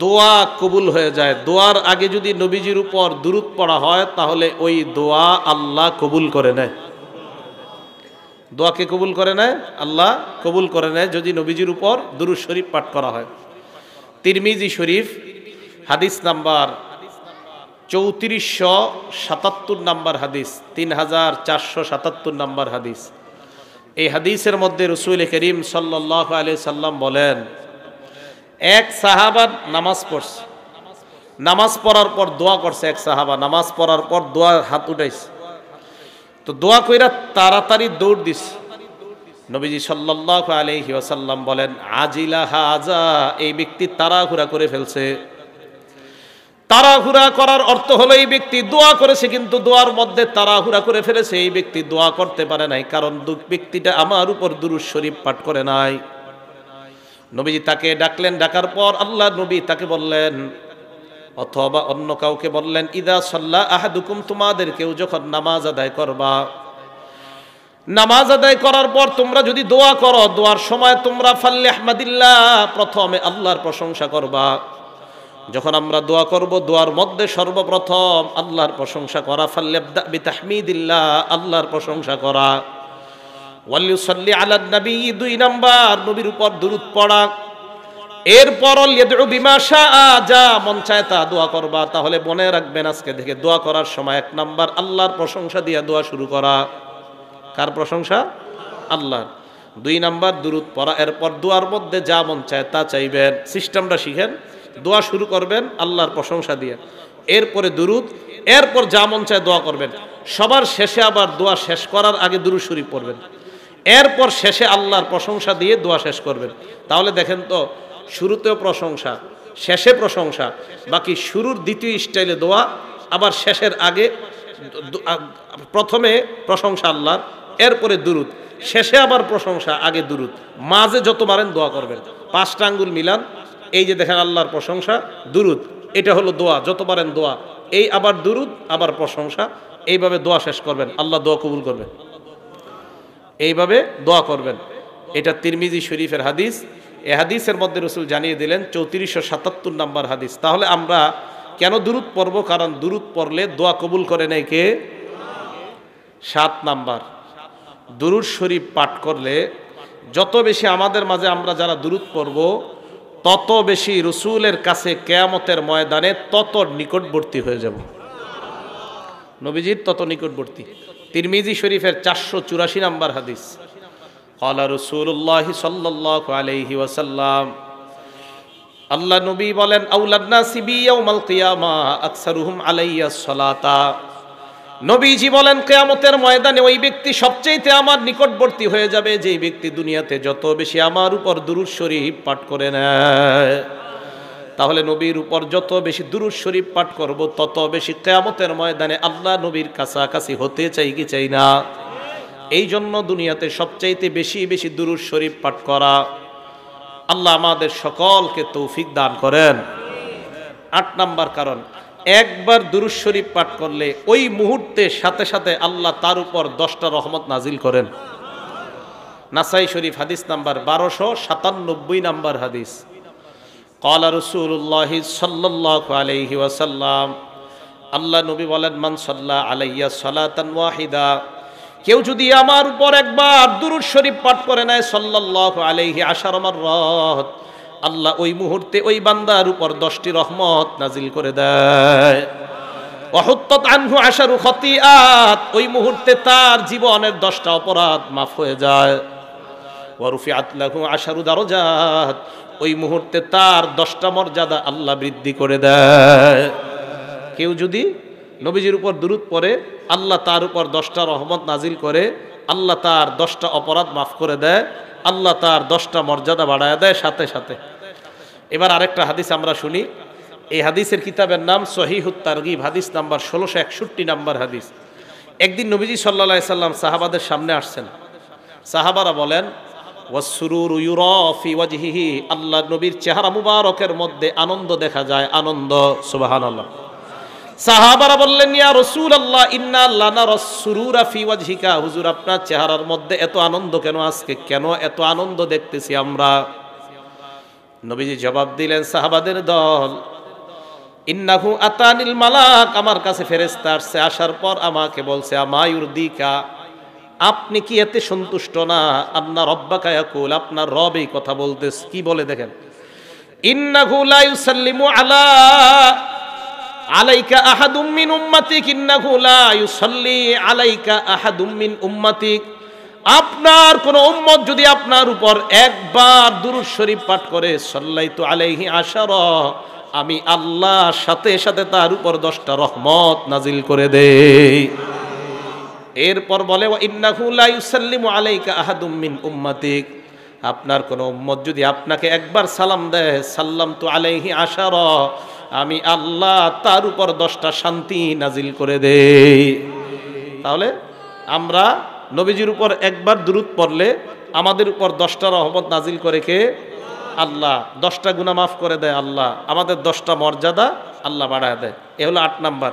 দোয়া কবুল হয়ে যায়। দোয়ার আগে যদি নবীজির উপর দুরূদ পড়া হয় তাহলে ওই দোয়া আল্লাহ কবুল করে নেয়। দোয়াকে কবুল করে নেয়, আল্লাহ কবুল করে নেয় যদি নবীজির উপর দুরূদ শরীফ পাঠ করা হয়। তিরমিজি শরীফ হাদিস নাম্বার 3477 নাম্বার হাদিস, 3477 নাম্বার হাদিস। এই হাদিসের মধ্যে রাসূল করিম সাল্লাল্লাহু আলাইহি সাল্লাম বলেন, এক সাহাবা নামাজ পড়ছে, নামাজ পড়ার পর দোয়া করছে। এক সাহাবা নামাজ পড়ার পর দোয়া হাত উঠাইছে, তো দোয়া কইরা তাড়াতাড়ি দৌড় দিছে। নবীজি সাল্লাল্লাহু আলাইহি ওয়াসাল্লাম বলেন, আজিলা হাজা, এই ব্যক্তি তাড়াহুড়া করে ফেলছে। তাড়াহুড়া করার অর্থ হলো এই ব্যক্তি দোয়া করেছে কিন্তু দোয়ার মধ্যে তাড়াহুড়া করে ফেলেছে। এই ব্যক্তি দোয়া করতে পারে নাই, কারণ ব্যক্তিটা আমার উপর দুরূদ শরীফ পাঠ করে নাই। নবীজি তাকে ডাকলেন, ডাকার পর আল্লাহ নবী তাকে বললেন, অথবা অন্য কাউকে বললেন, ইদা সাল্লা আহাদুকুম, তোমাদের কেউ যখন নামাজ আদায় করবা, নামাজ আদায় করার পর তোমরা যদি দোয়া করো, দোয়ার সময় তোমরা ফাল্লিহমাদিল্লাহ, প্রথমে আল্লাহর প্রশংসা করবা। যখন আমরা দোয়া করব, দোয়ার মধ্যে সর্বপ্রথম আল্লাহর প্রশংসা করা। ফাল্লিবদা বিতাহমিদিল্লাহ, আল্লাহর প্রশংসা করা। ওয়ালিউসাল্লি আলান নবী, 2 নাম্বার নবীর উপর দুরূদ পড়া। এরপর লিয়াদউ বিমা শাআ, যা মন চায় তা দোয়া করবা। তাহলে মনে রাখবেন আজকে থেকে দোয়া করার সময় 1 নাম্বার আল্লাহর প্রশংসা দিয়ে দোয়া শুরু করা। কার প্রশংসা? আল্লাহর। 2 নাম্বার দুরূদ পড়া। এরপর দোয়ার মধ্যে যা মন চায় তা চাইবেন। সিস্টেমটা শিখেন, দোয়া শুরু করবেন আল্লাহর প্রশংসা দিয়ে, এরপরে দুরূদ, এরপর যা মন চায় দোয়া করবেন। সবার শেষে আবার দোয়া শেষ করার আগে দুরূদ শরীফ পড়বেন, এরপর শেষে আল্লাহর প্রশংসা দিয়ে দোয়া শেষ করবেন। তাহলে দেখেন তো, শুরুতেও প্রশংসা, শেষে প্রশংসা, বাকি শুরুর দ্বিতীয় স্টাইলে দোয়া, আবার শেষের আগে প্রথমে প্রশংসা আল্লাহর, এরপরে দুরূদ, শেষে আবার প্রশংসা, আগে দুরূদ। মাঝে যত পারেন দোয়া করবেন, 5টা আঙ্গুল মিলান। এই যে দেখেন আল্লাহর প্রশংসা, দুরূদ, এটা হলো দোয়া, যত পারেন দোয়া। এই আবার দুরূদ, আবার প্রশংসা, এইভাবে দোয়া শেষ করবেন, আল্লাহ দোয়া কবুল করবেন। এইভাবে দোয়া করবেন। এটা তিরমিজি শরীফের হাদিস। এই হাদিসের মধ্যে রাসূল জানিয়ে দিলেন 3477 নাম্বার হাদিস। তাহলে আমরা কেন দুরূদ পড়ব? কারণ দুরূদ পড়লে দোয়া কবুল করে নেয় কে? 7 নাম্বার, দুরূদ শরীফ পাঠ করলে যত বেশি আমাদের মাঝে আমরা যারা দুরূদ পড়ব, তত বেশি রাসূলের কাছে কিয়ামতের ময়দানে তত নিকটবর্তী হয়ে যাব, নবীজির তত নিকটবর্তী। তিরমিজি শরীফের 484 নাম্বার হাদিস। ক্বালা রাসূলুল্লাহ সাল্লাল্লাহু আলাইহি ওয়াসাল্লাম, আল্লাহ নবী বলেন, আউলান নাসি বি ইয়াউমাল কিয়ামা আকসারুহুম আলাইয়া সালাতা। নবীজি বলেন, কিয়ামতের ময়দানে ওই ব্যক্তি সবচেয়ে আমার নিকটবর্তী হয়ে যাবে যেই ব্যক্তি দুনিয়াতে যত বেশি আমার উপর দুরূদ শরীফ পাঠ করে নেয়। তাহলে নবীর উপর যত বেশি দুরূদ শরীফ পাঠ করব, তত বেশি কিয়ামতের ময়দানে আল্লাহ নবীর কাছাকাছি হতে চাই কি চাই না? এই জন্য দুনিয়াতে সবচাইতে বেশি বেশি দুরূদ শরীফ পাঠ করা। আল্লাহ আমাদের সকলকে তৌফিক দান করেন। 8 নাম্বার কারণ, একবার দুরূদ শরীফ পাঠ করলে ওই মুহূর্তে সাথে সাথে আল্লাহ তার উপর 10টা রহমত নাজিল করেন। নাসাই শরীফ হাদিস নাম্বার 1297 নাম্বার হাদিস। ক্বালা রাসূলুল্লাহ সাল্লাল্লাহু আলাইহি ওয়াসাল্লাম, আল্লাহ নবী বলেন, মান সাল্লা আলাইয়া সালাতান ওয়াহিদা, কেউ যদি আমার উপর একবার দুরূদ শরীফ পাঠ করে নেয় সাল্লাল্লাহু আলাইহি আশারা মাররাত, আল্লাহ ওই মুহূর্তে ওই বান্দার উপর 10টি রহমত নাজিল করে দেয়। ওয়া হুত্তাত আনহু আশারু খতিআত, ওই মুহূর্তে তার জীবনের 10টা অপরাধ মাফ হয়ে যায়। ওয়া রুফিআত লাহু আশারু দারাজাত, ওই মুহূর্তে তার 10টা মর্যাদা আল্লাহ বৃদ্ধি করে দেয়। কেউ যদি নবীজির উপর দুরূদ পড়ে, আল্লাহ তার উপর 10টা রহমত নাজিল করে, আল্লাহ তার 10টা অপরাধ মাফ করে দেয়, আল্লাহ তার 10টা মর্যাদা বাড়ায় দেয় সাথে সাথে। এবার আরেকটা হাদিস আমরা শুনি। এই হাদিসের কিতাবের নাম সহিহুত তারগিব, হাদিস নাম্বার 1661 নাম্বার হাদিস। একদিন নবীজি সাল্লাল্লাহু আলাইহি সাল্লাম সাহাবাদের সামনে আসছেন। সাহাবারা বলেন, ওয়াসসুরুরু ইউরা ফি ওয়াজহিহি, আল্লাহ নবীর চেহারা মুবারকের মধ্যে আনন্দ দেখা যায়, আনন্দ। সুবহানাল্লাহ। সাহাবারা বললেন, ইয়া রাসূলুল্লাহ ইন্না লানারাস সুরুরা ফি ওয়াজহিকা, হুজুর আপনার চেহারার মধ্যে এত আনন্দ কেন? আজকে কেন এত আনন্দ দেখতেছি আমরা? নবীজি জবাব দিলেন, সাহাবাদের দল, ইন্নাহু আতানিল মালাক, আমার কাছে ফেরেশতা আসছে, আসার পর আমাকে বলছে, আমায়ুরদিকা, আপনি কি এতে সন্তুষ্ট না? আন্না রব্বাকা ইয়াকুল, আপনার রব এই কথা বলতেছে। কি বলে দেখেন, ইন্নাহু লা ইউসাল্লিমু আলাইকা আহাদুম মিন উম্মাতিক, ইন্নাহু লা ইউসাল্লি আলাইকা আহাদুম মিন উম্মাতিক, আপনার কোন উম্মত যদি আপনার উপর একবার দুরূদ শরীফ পাঠ করে, সাল্লাইতু আলাইহি আশারা, আমি আল্লাহ সাথে সাথে তার উপর 10টা রহমত নাজিল করে দেই। এরপর বলে, ওয়া ইন্নাহু লা ইউসাল্লিমু আলাইকা আহাদুম মিন উম্মাতিক, আপনার কোন উম্মত যদি আপনাকে একবার সালাম দেয়, সাল্লামতু আলাইহি আশারা, আমি আল্লাহ তার উপর 10টা শান্তি নাজিল করে দেই। তাহলে আমরা নবীজির উপর একবার দুরূদ পড়লে আমাদের উপর 10টা রহমত নাজিল করে কে? আল্লাহ। 10টা গুনাহ মাফ করে দেয় আল্লাহ, আমাদের 10টা মর্যাদা আল্লাহ বাড়ায় দেয়। এ হলো 8 নাম্বার।